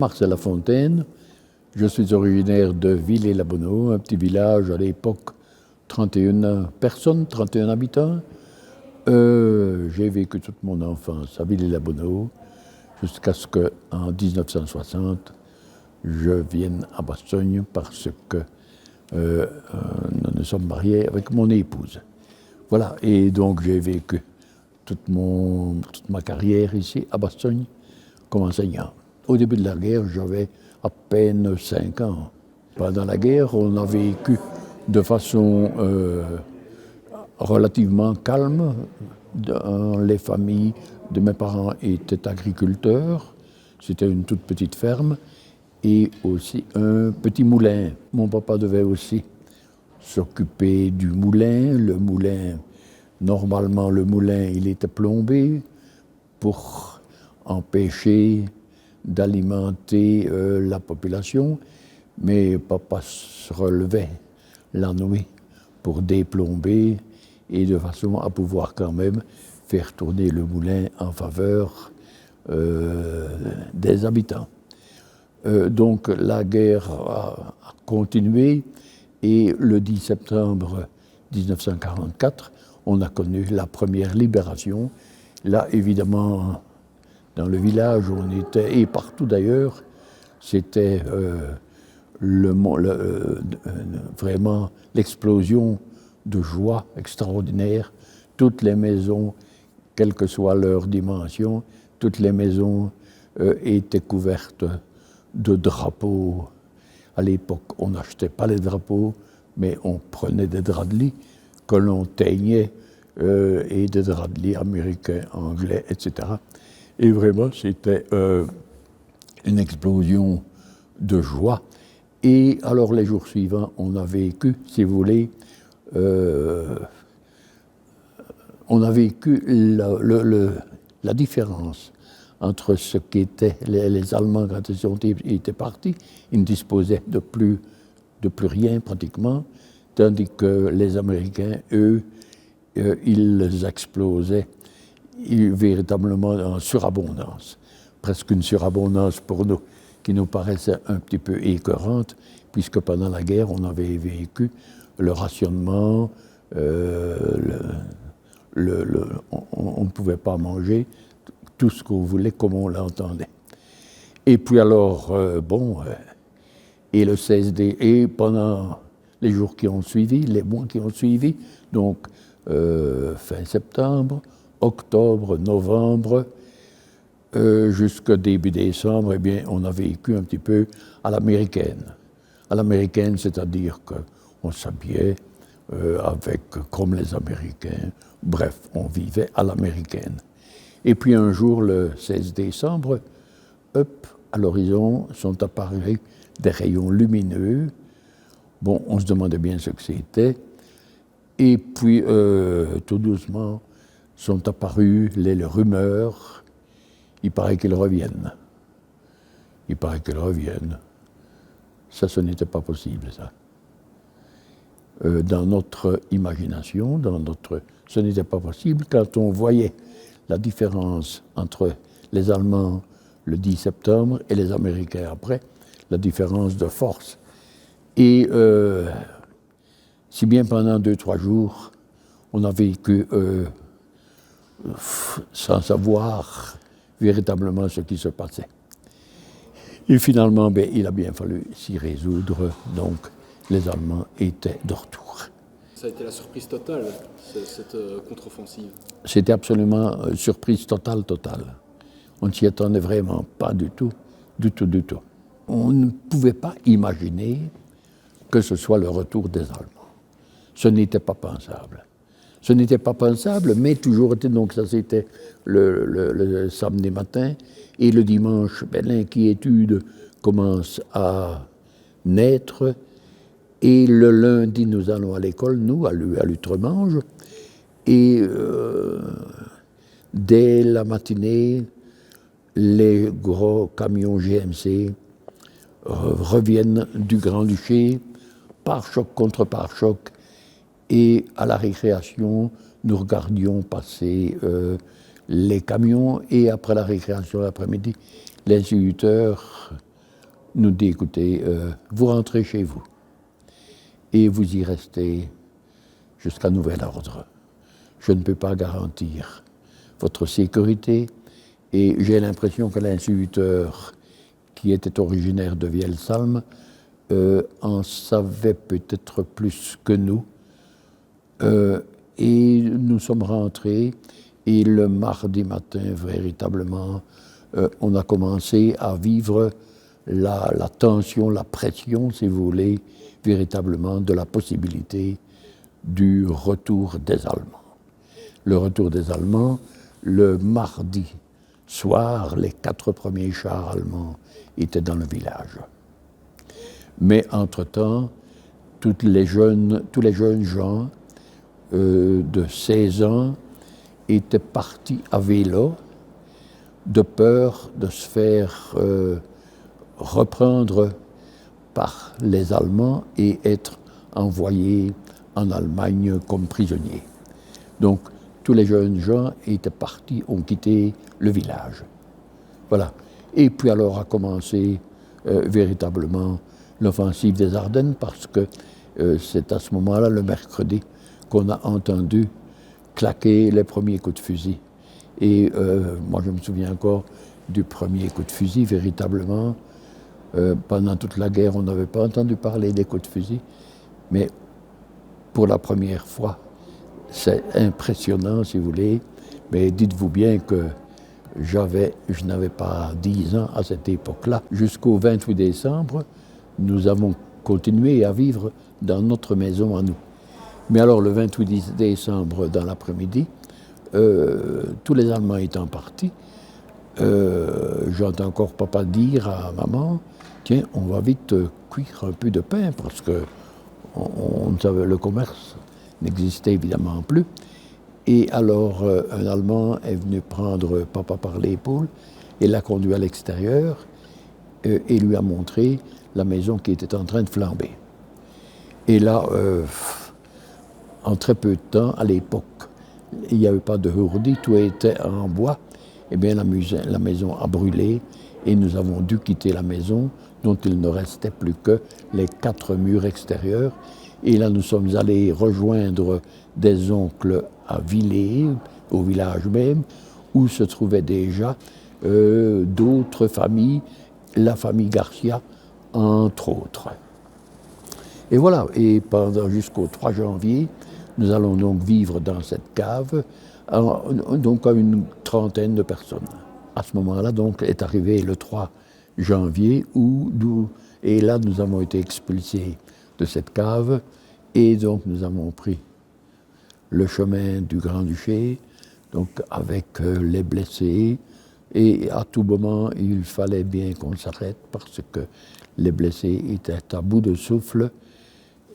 Marcel Lafontaine, je suis originaire de Villers-la-Bonneau, un petit village à l'époque, 31 personnes, 31 habitants. J'ai vécu toute mon enfance à Villers-la-Bonneau jusqu'à ce qu'en 1960, je vienne à Bastogne parce que nous nous sommes mariés avec mon épouse. Voilà, et donc j'ai vécu toute ma carrière ici à Bastogne comme enseignant. Au début de la guerre, j'avais à peine 5 ans. Pendant la guerre, on a vécu de façon relativement calme. Les familles de mes parents étaient agriculteurs. C'était une toute petite ferme et aussi un petit moulin. Mon papa devait aussi s'occuper du moulin. Le moulin, normalement, le moulin, il était plombé pour empêcher d'alimenter la population, mais papa se relevait la nuit pour déplomber et de façon à pouvoir quand même faire tourner le moulin en faveur des habitants. Donc la guerre a continué et le 10 septembre 1944, on a connu la première libération. Là, évidemment, dans le village où on était, et partout d'ailleurs, c'était vraiment l'explosion de joie extraordinaire. Toutes les maisons, quelle que soit leur dimension, toutes les maisons étaient couvertes de drapeaux. À l'époque, on n'achetait pas les drapeaux, mais on prenait des draps de lit que l'on teignait, et des draps de lit américains, anglais, etc. Et vraiment, c'était une explosion de joie. Et alors, les jours suivants, on a vécu, si vous voulez, on a vécu la différence entre ce qu'étaient les Allemands quand ils étaient partis. Ils ne disposaient de plus rien pratiquement, tandis que les Américains, eux, ils explosaient véritablement en surabondance. Presque une surabondance pour nous, qui nous paraissait un petit peu écœurante, puisque pendant la guerre, on avait vécu le rationnement, on ne pouvait pas manger tout ce qu'on voulait comme on l'entendait. Et puis alors, et le CSD, et pendant les jours qui ont suivi, les mois qui ont suivi, donc fin septembre, octobre, novembre, jusqu'au début décembre, eh bien, on a vécu un petit peu à l'américaine. À l'américaine, c'est-à-dire qu'on s'habillait comme les Américains. Bref, on vivait à l'américaine. Et puis un jour, le 16 décembre, à l'horizon sont apparus des rayons lumineux. Bon, on se demandait bien ce que c'était. Et puis, tout doucement, sont apparues les rumeurs. Il paraît qu'ils reviennent. Il paraît qu'ils reviennent. Ça, ce n'était pas possible, ça. Dans notre imagination, ce n'était pas possible. Quand on voyait la différence entre les Allemands le 10 septembre et les Américains après, la différence de force. Et si bien pendant 2-3 jours, on a vécu sans savoir véritablement ce qui se passait. Et finalement, il a bien fallu s'y résoudre, donc les Allemands étaient de retour. Ça a été la surprise totale, cette contre-offensive. C'était absolument surprise totale. On ne s'y attendait vraiment pas du tout. On ne pouvait pas imaginer que ce soit le retour des Allemands. Ce n'était pas pensable. Ce n'était pas pensable, mais toujours était, donc ça c'était le samedi matin, et le dimanche, l'inquiétude commence à naître, et le lundi, nous allons à l'école, nous, à l'Utremange, et dès la matinée, les gros camions GMC reviennent du Grand-Duché, pare-choc contre pare-choc, et à la récréation, nous regardions passer les camions, et après la récréation l'après-midi, les instituteurs nous dit, écoutez, vous rentrez chez vous et vous y restez jusqu'à nouvel ordre. Je ne peux pas garantir votre sécurité et j'ai l'impression que l'instituteur, qui était originaire de Vielsalm, en savait peut-être plus que nous. Et nous sommes rentrés et le mardi matin, véritablement, on a commencé à vivre la tension, la pression, si vous voulez, véritablement de la possibilité du retour des Allemands. Le retour des Allemands, le mardi soir, les 4 premiers chars allemands étaient dans le village. Mais entre-temps, tous les jeunes gens de 16 ans étaient partis à vélo de peur de se faire reprendre par les Allemands et être envoyés en Allemagne comme prisonniers. Donc, tous les jeunes gens étaient partis, ont quitté le village. Voilà. Et puis alors a commencé véritablement l'offensive des Ardennes parce que c'est à ce moment-là, le mercredi, qu'on a entendu claquer les premiers coups de fusil. Et moi, je me souviens encore du premier coup de fusil, véritablement. Pendant toute la guerre, on n'avait pas entendu parler des coups de fusil, mais pour la première fois, c'est impressionnant, si vous voulez, mais dites-vous bien que je n'avais pas 10 ans à cette époque-là. Jusqu'au 28 décembre, nous avons continué à vivre dans notre maison à nous. Mais alors, le 28 décembre, dans l'après-midi, tous les Allemands étant partis, j'entends encore papa dire à maman, tiens, on va vite cuire un peu de pain, parce que on savait, le commerce n'existait évidemment plus. Et alors, un Allemand est venu prendre papa par l'épaule et l'a conduit à l'extérieur et lui a montré la maison qui était en train de flamber. Et là, en très peu de temps, à l'époque, il n'y avait pas de hourdi, tout était en bois. Eh bien, la maison a brûlé et nous avons dû quitter la maison dont il ne restait plus que les 4 murs extérieurs. Et là, nous sommes allés rejoindre des oncles à Villers, au village même, où se trouvaient déjà d'autres familles, la famille Garcia, entre autres. Et voilà, et jusqu'au 3 janvier, nous allons donc vivre dans cette cave, donc à une trentaine de personnes. À ce moment-là, donc, est arrivé le 3 janvier, et là, nous avons été expulsés de cette cave, et donc nous avons pris le chemin du Grand-Duché, donc avec les blessés, et à tout moment, il fallait bien qu'on s'arrête parce que les blessés étaient à bout de souffle.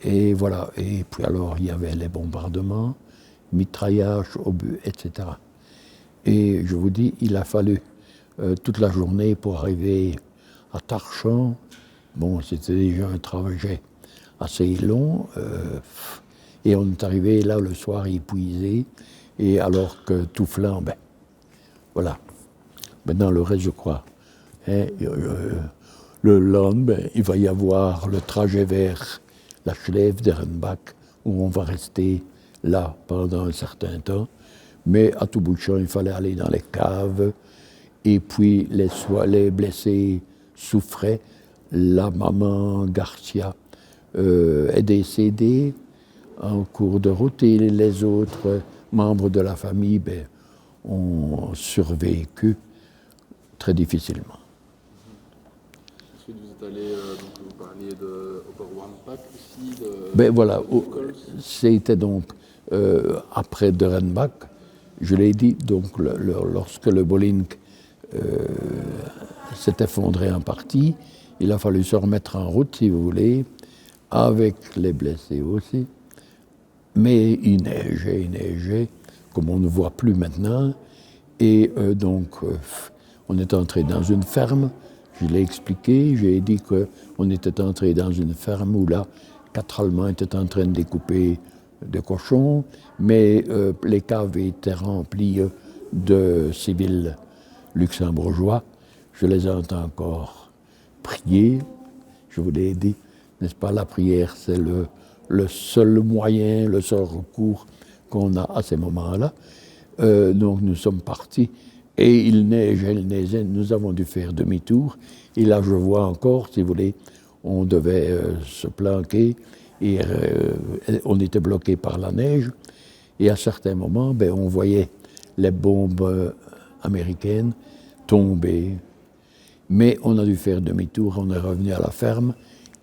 Et voilà, et puis alors il y avait les bombardements, mitraillages, obus, etc. Et je vous dis, il a fallu toute la journée pour arriver à Tarchamps. Bon, c'était déjà un trajet assez long, et on est arrivé là le soir épuisé, et alors que tout flambait. Voilà. Maintenant, le reste, je crois. Hein, le lendemain, il va y avoir le trajet vers la Schlève d'Erenbach, où on va rester là pendant un certain temps. Mais à tout bout de champ, il fallait aller dans les caves. Et puis, les blessés souffraient. La maman Garcia est décédée en cours de route. Et les autres membres de la famille ont survécu très difficilement. Ensuite, vous êtes allé, donc vous parliez de Oberwampak aussi, Voilà, c'était donc après Derenbach, je l'ai dit, donc lorsque le Bolink s'est effondré en partie, il a fallu se remettre en route, si vous voulez, avec les blessés aussi. Mais il neigeait, comme on ne voit plus maintenant. Et donc, on est entré dans une ferme. Je l'ai expliqué, j'ai dit qu'on était entré dans une ferme où là, 4 Allemands étaient en train de découper des cochons, mais les caves étaient remplies de civils luxembourgeois. Je les entends encore prier. Je vous l'ai dit, n'est-ce pas, la prière, c'est le seul moyen, le seul recours qu'on a à ces moments-là. Donc nous sommes partis, et il neigeait, nous avons dû faire demi-tour. Et là, je vois encore, si vous voulez, on devait se planquer, et on était bloqué par la neige. Et à certains moments, on voyait les bombes américaines tomber. Mais on a dû faire demi-tour, on est revenu à la ferme,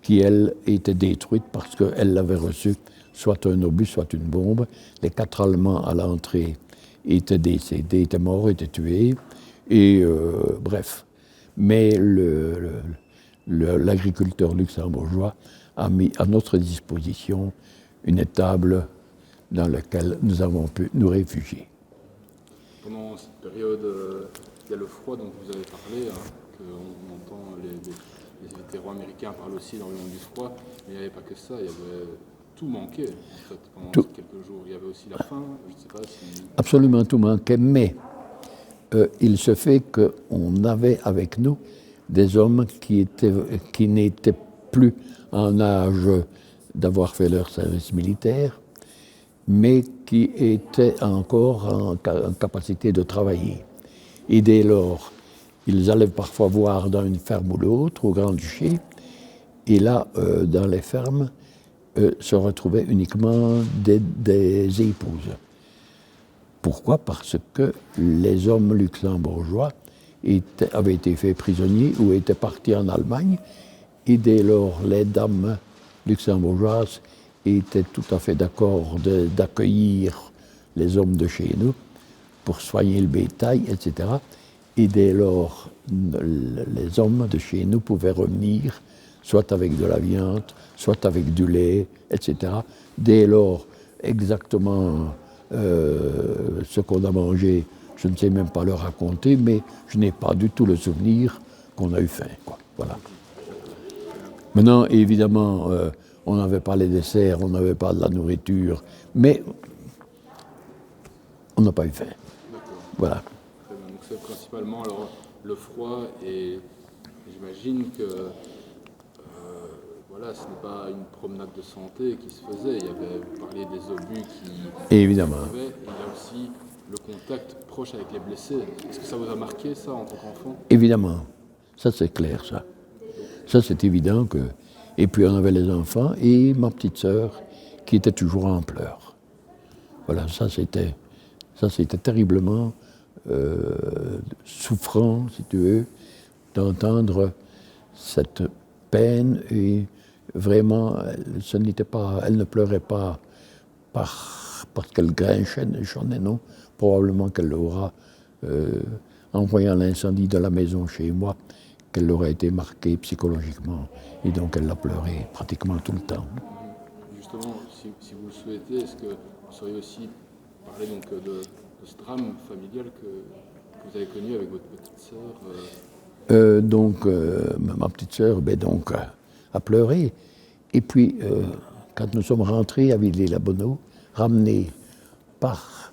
qui, elle, était détruite parce qu'elle avait reçu soit un obus, soit une bombe. Les 4 Allemands à l'entrée étaient décédés, étaient morts, étaient tués. Et bref. Mais l'agriculteur luxembourgeois a mis à notre disposition une étable dans laquelle nous avons pu nous réfugier. Pendant cette période, il y a le froid dont vous avez parlé, qu'on entend les vétérans américains parlent aussi énormément du froid, mais il n'y avait pas que ça, il y avait tout manquait en fait pendant quelques jours. Il y avait aussi la faim, je ne sais pas si... Absolument tout manquait, mais il se fait qu'on avait avec nous des hommes qui n'étaient plus en âge d'avoir fait leur service militaire, mais qui étaient encore en capacité de travailler. Et dès lors, ils allaient parfois voir dans une ferme ou l'autre, au Grand-Duché, et là, dans les fermes, se retrouvaient uniquement des épouses. Pourquoi? Parce que les hommes luxembourgeois avaient été faits prisonniers ou étaient partis en Allemagne, et dès lors, les dames luxembourgeoises étaient tout à fait d'accord d'accueillir les hommes de chez nous pour soigner le bétail, etc. Et dès lors, les hommes de chez nous pouvaient revenir, soit avec de la viande, soit avec du lait, etc. Dès lors, exactement ce qu'on a mangé, je ne sais même pas le raconter, mais je n'ai pas du tout le souvenir qu'on a eu faim, quoi. Voilà. Maintenant, évidemment, on n'avait pas les desserts, on n'avait pas de la nourriture, mais on n'a pas eu faim. Voilà. Très bien. Donc c'est principalement alors, le froid, et j'imagine que voilà, ce n'est pas une promenade de santé qui se faisait. Il y avait, vous parliez des obus qui... Évidemment. Et il y a aussi le contact proche avec les blessés. Est-ce que ça vous a marqué, ça, en tant qu'enfant? Évidemment. Ça, c'est clair, ça. Ça, c'est évident que... Et puis, on avait les enfants et ma petite sœur qui était toujours en pleurs. Voilà, ça, c'était terriblement souffrant, si tu veux, d'entendre cette peine. Et vraiment, elle ne pleurait pas parce qu'elle grinchait, non. Probablement qu'elle l'aura, en voyant l'incendie de la maison chez moi, qu'elle aurait été marquée psychologiquement. Et donc, elle l'a pleuré pratiquement tout le temps. Justement, si vous le souhaitez, est-ce que vous sauriez aussi parler donc, de ce drame familial que vous avez connu avec votre petite sœur Ma petite sœur a pleuré. Et puis, quand nous sommes rentrés à Villers-la-Bonneau, ramenés par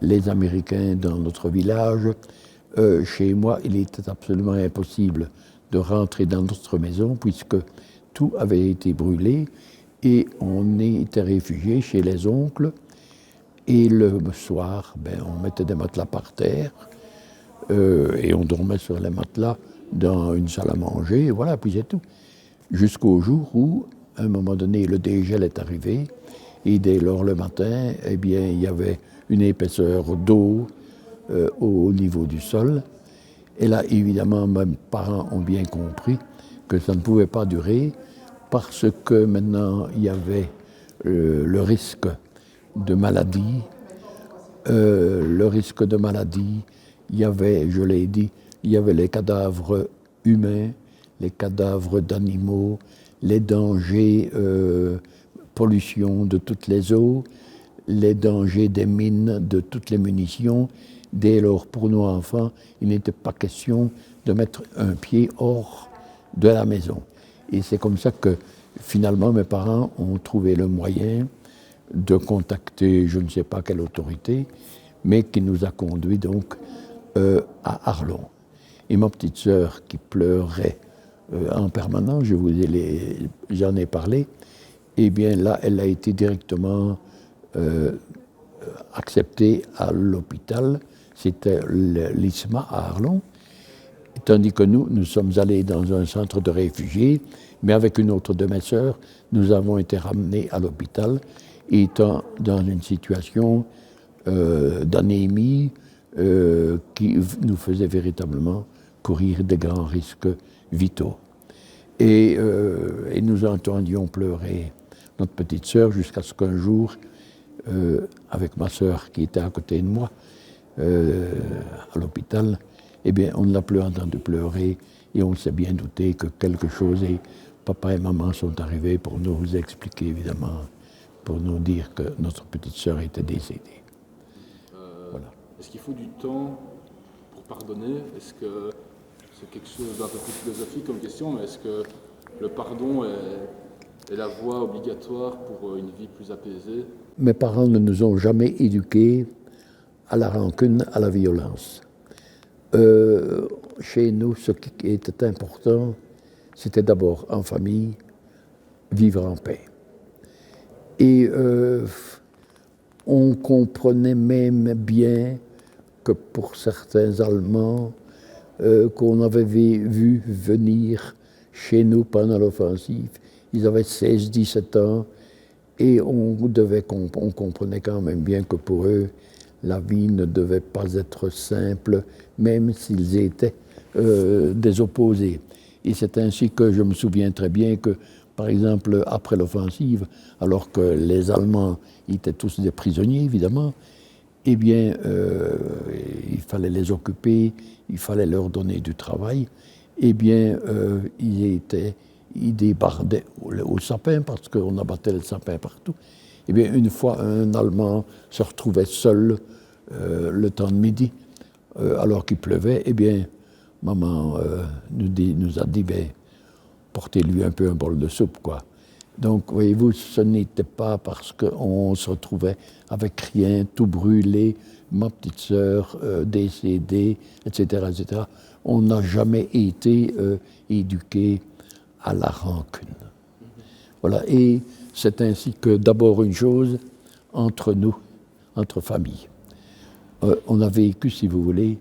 les Américains dans notre village, chez moi, il était absolument impossible de rentrer dans notre maison puisque tout avait été brûlé et on était réfugiés chez les oncles. Et le soir, on mettait des matelas par terre et on dormait sur les matelas dans une salle à manger, et voilà, puis c'est tout. Jusqu'au jour où, à un moment donné, le dégel est arrivé, et dès lors le matin, il y avait une épaisseur d'eau au niveau du sol. Et là, évidemment, mes parents ont bien compris que ça ne pouvait pas durer, parce que maintenant, il y avait le risque de maladie. Il y avait, je l'ai dit, il y avait les cadavres humains, les cadavres d'animaux, les dangers, pollution de toutes les eaux, les dangers des mines, de toutes les munitions. Dès lors, pour nos enfants, il n'était pas question de mettre un pied hors de la maison. Et c'est comme ça que, finalement, mes parents ont trouvé le moyen de contacter je ne sais pas quelle autorité, mais qui nous a conduits donc à Arlon. Et ma petite sœur, qui pleurait en permanence, j'en ai parlé, eh bien là, elle a été directement acceptée à l'hôpital, c'était l'ISMA à Arlon, tandis que nous sommes allés dans un centre de réfugiés, mais avec une autre de mes sœurs, nous avons été ramenés à l'hôpital, étant dans une situation d'anémie qui nous faisait véritablement courir des grands risques vitaux. Et nous entendions pleurer notre petite sœur jusqu'à ce qu'un jour, avec ma sœur qui était à côté de moi, à l'hôpital, eh bien, on ne l'a plus entendu pleurer et on s'est bien douté que quelque chose, et papa et maman sont arrivés pour nous expliquer, évidemment, pour nous dire que notre petite sœur était décédée. Voilà. Est-ce qu'il faut du temps pour pardonner? Est-ce que c'est quelque chose d'un peu plus philosophique comme question, mais est-ce que le pardon est la voie obligatoire pour une vie plus apaisée? Mes parents ne nous ont jamais éduqués à la rancune, à la violence. Chez nous, ce qui était important, c'était d'abord en famille, vivre en paix. Et on comprenait même bien que pour certains Allemands qu'on avait vu venir chez nous pendant l'offensive, ils avaient 16-17 ans et on comprenait quand même bien que pour eux, la vie ne devait pas être simple, même s'ils étaient des opposés. Et c'est ainsi que je me souviens très bien que, par exemple, après l'offensive, alors que les Allemands étaient tous des prisonniers, évidemment, eh bien, il fallait les occuper, il fallait leur donner du travail. Eh bien, ils débardaient au sapin, parce qu'on abattait le sapin partout. Eh bien, une fois, un Allemand se retrouvait seul le temps de midi, alors qu'il pleuvait, eh bien, maman nous a dit, ben, portez-lui un peu un bol de soupe, quoi. Donc, voyez-vous, ce n'était pas parce qu'on se retrouvait avec rien, tout brûlé, ma petite sœur décédée, etc., etc. On n'a jamais été éduqués à la rancune. Voilà, et c'est ainsi que, d'abord, une chose, entre nous, entre familles, on a vécu, si vous voulez,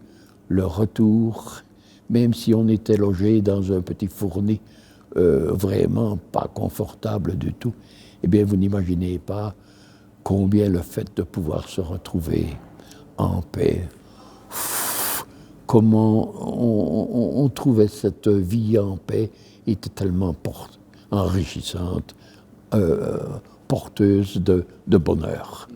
le retour, même si on était logé dans un petit fourni, vraiment pas confortable du tout, eh bien, vous n'imaginez pas combien le fait de pouvoir se retrouver en paix, comment on trouvait cette vie en paix était tellement enrichissante, porteuse de bonheur.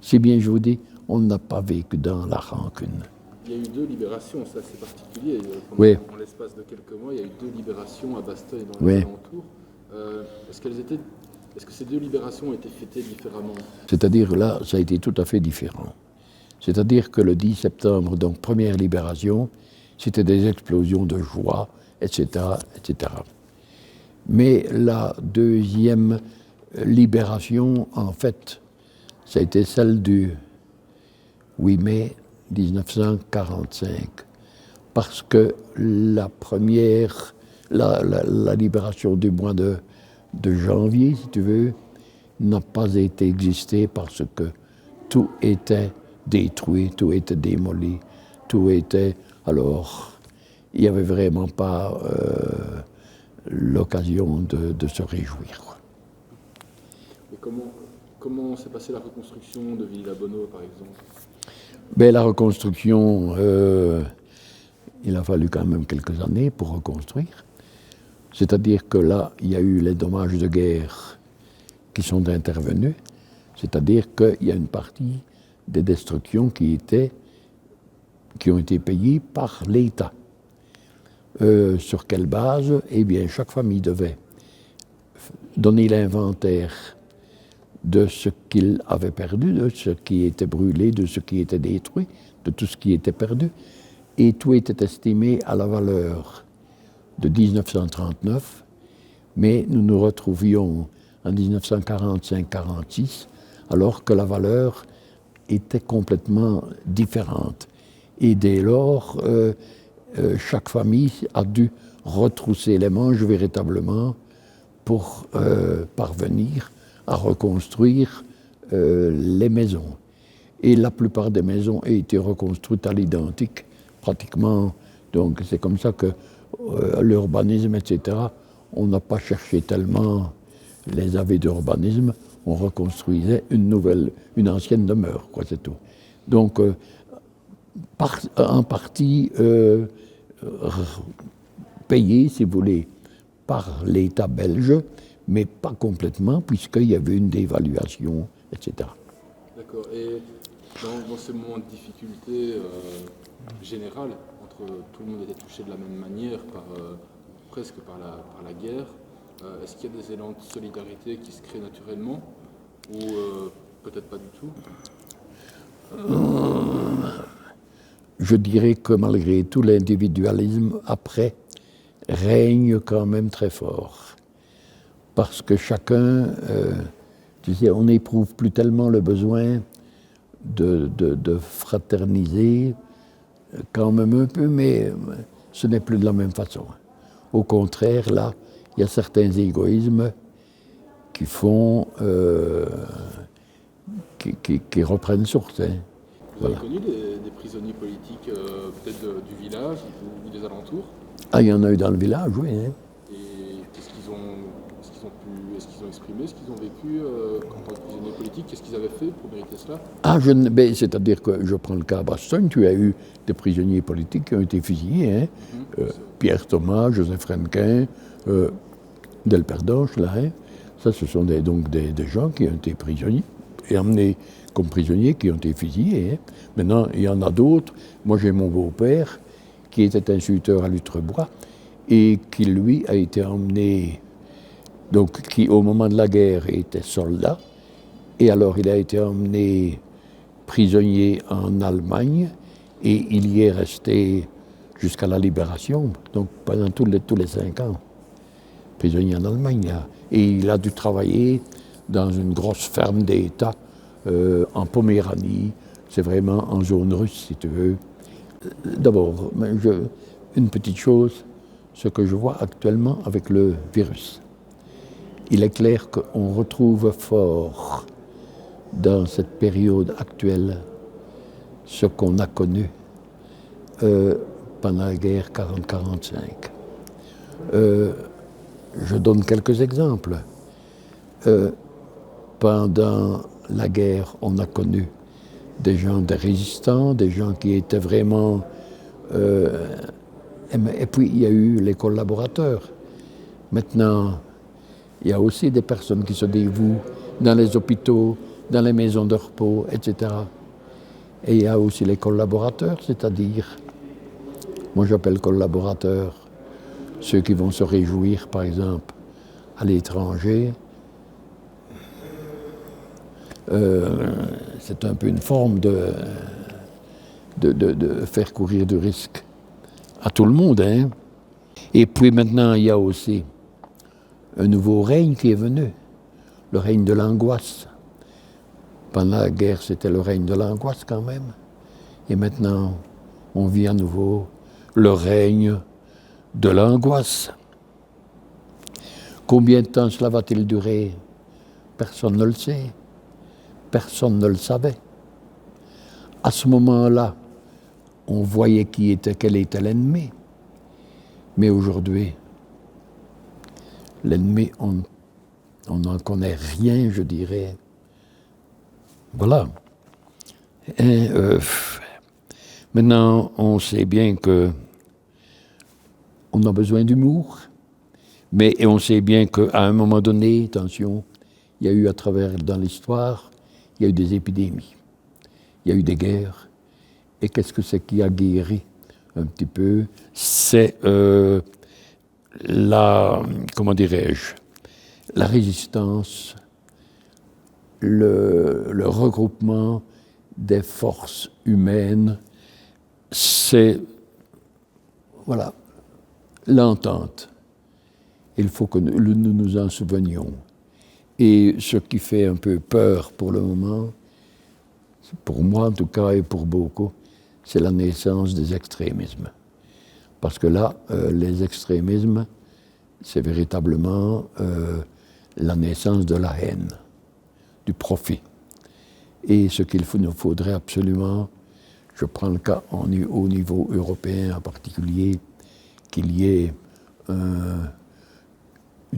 Si bien je vous dis, on n'a pas vécu dans la rancune. Il y a eu 2 libérations, ça c'est particulier. Oui. En l'espace de quelques mois, il y a eu 2 libérations à Bastogne et dans les alentours. Est-ce que ces 2 libérations ont été fêtées différemment? C'est-à-dire là, ça a été tout à fait différent. C'est-à-dire que le 10 septembre, donc première libération, c'était des explosions de joie, etc., etc. Mais la deuxième libération, en fait, ça a été celle du 8 mai 1945, parce que la première, la libération du mois de janvier, si tu veux, n'a pas été existée parce que tout était détruit, tout était démoli, tout était... Alors, il n'y avait vraiment pas l'occasion de se réjouir. Et comment s'est passée la reconstruction de Villa-Bonneau, par exemple? Ben, la reconstruction, il a fallu quand même quelques années pour reconstruire. C'est-à-dire que là, il y a eu les dommages de guerre qui sont intervenus. C'est-à-dire qu'il y a une partie des destructions qui ont été payées par l'État. Sur quelle base? Eh bien, chaque famille devait donner l'inventaire de ce qu'il avait perdu, de ce qui était brûlé, de ce qui était détruit, de tout ce qui était perdu. Et tout était estimé à la valeur de 1939, mais nous nous retrouvions en 1945-46, alors que la valeur était complètement différente. Et dès lors, chaque famille a dû retrousser les manches véritablement pour parvenir à reconstruire les maisons. Et la plupart des maisons ont été reconstruites à l'identique, pratiquement. Donc c'est comme ça que l'urbanisme, etc., on n'a pas cherché tellement les avis d'urbanisme, on reconstruisait une ancienne demeure, quoi, c'est tout. Donc, en partie payé, si vous voulez, par l'État belge, mais pas complètement, puisqu'il y avait une dévaluation, etc. D'accord. Et dans ces moments de difficulté générale, tout le monde était touché de la même manière, presque par la guerre, est-ce qu'il y a des élans de solidarité qui se créent naturellement ou peut-être pas du tout? Je dirais que malgré tout, l'individualisme, après, règne quand même très fort. Parce que chacun, tu sais, on n'éprouve plus tellement le besoin de fraterniser, quand même un peu, mais ce n'est plus de la même façon. Au contraire, là, il y a certains égoïsmes qui font, qui reprennent source. Hein. Vous avez connu des prisonniers politiques, peut-être du village ou des alentours? Ah, il y en a eu dans le village, oui. Hein. Et qu'est-ce qu'ils ont exprimé, ce qu'ils ont vécu en tant que prisonniers politiques? Qu'est-ce qu'ils avaient fait pour mériter cela? Ah, c'est-à-dire que je prends le cas à Bastogne, tu as eu des prisonniers politiques qui ont été fusillés. Hein. Pierre Thomas, Joseph Renquin, Delperdoche, là. Hein. Ça, ce sont donc des gens qui ont été prisonniers et emmenés comme prisonniers qui ont été fusillés. Hein. Maintenant, il y en a d'autres. Moi, j'ai mon beau-père qui était instituteur à Lutrebois et qui, lui, a été emmené, donc qui, au moment de la guerre, était soldat. Et alors, il a été emmené prisonnier en Allemagne et il y est resté jusqu'à la libération, donc pendant tous les 5 ans. Prisonnier en Allemagne. Et il a dû travailler dans une grosse ferme d'État en Poméranie. C'est vraiment en zone russe, si tu veux. D'abord, une petite chose, ce que je vois actuellement avec le virus. Il est clair qu'on retrouve fort dans cette période actuelle ce qu'on a connu pendant la guerre 40-45. Je donne quelques exemples. Pendant la guerre, on a connu des gens, des résistants, des gens qui étaient vraiment... et puis, il y a eu les collaborateurs. Maintenant, il y a aussi des personnes qui se dévouent dans les hôpitaux, dans les maisons de repos, etc. Et il y a aussi les collaborateurs, c'est-à-dire, moi j'appelle collaborateurs ceux qui vont se réjouir, par exemple, à l'étranger. C'est un peu une forme de faire courir du risque à tout le monde. Hein. Et puis maintenant, il y a aussi un nouveau règne qui est venu, le règne de l'angoisse. Pendant la guerre, c'était le règne de l'angoisse quand même. Et maintenant, on vit à nouveau le règne de l'angoisse. Combien de temps cela va-t-il durer? Personne ne le sait. Personne ne le savait. À ce moment-là, on voyait quel était l'ennemi. Mais aujourd'hui, l'ennemi, on n'en connaît rien, je dirais. Voilà. Et, maintenant, on sait bien que on a besoin d'humour, mais on sait bien qu'à un moment donné, attention, il y a eu dans l'histoire, il y a eu des épidémies, il y a eu des guerres. Et qu'est-ce que c'est qui a guéri un petit peu? C'est comment dirais-je, la résistance, le regroupement des forces humaines, c'est, voilà, l'entente. Il faut que nous nous en souvenions. Et ce qui fait un peu peur pour le moment, pour moi en tout cas et pour beaucoup, c'est la naissance des extrémismes. Parce que là, les extrémismes, c'est véritablement la naissance de la haine, du profit. Et ce qu'il nous faudrait absolument, je prends le cas au niveau européen en particulier, qu'il y ait une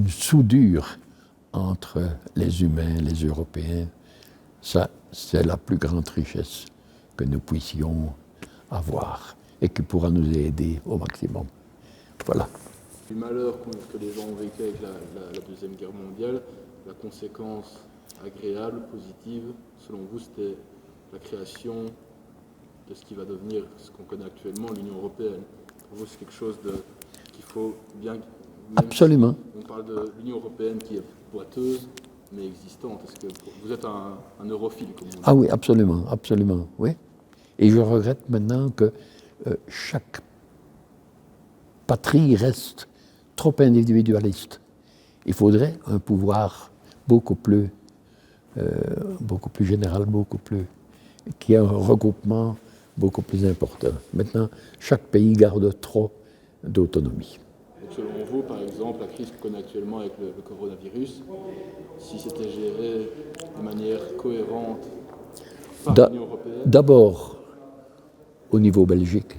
soudure entre les humains, les Européens. Ça, c'est la plus grande richesse que nous puissions avoir et qui pourra nous aider au maximum. Voilà. Du malheur que les gens ont vécu avec la Deuxième Guerre mondiale, la conséquence agréable, positive, selon vous, c'était la création de ce qui va devenir ce qu'on connaît actuellement, l'Union européenne. Pour vous, c'est quelque chose qu'il faut bien... Absolument. On parle de l'Union européenne qui est boiteuse, mais existante. Est-ce que vous êtes un europhile, comme on dit? Ah oui, absolument, absolument, oui. Et je regrette maintenant que chaque patrie reste trop individualiste. Il faudrait un pouvoir beaucoup plus général, qui a un regroupement beaucoup plus important. Maintenant, chaque pays garde trop d'autonomie. Donc, selon vous, par exemple, la crise qu'on connaît actuellement avec le coronavirus, si c'était géré de manière cohérente par l'Union européenne... D'abord au niveau belgique,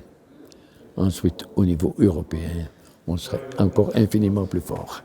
ensuite au niveau européen, on serait encore infiniment plus fort.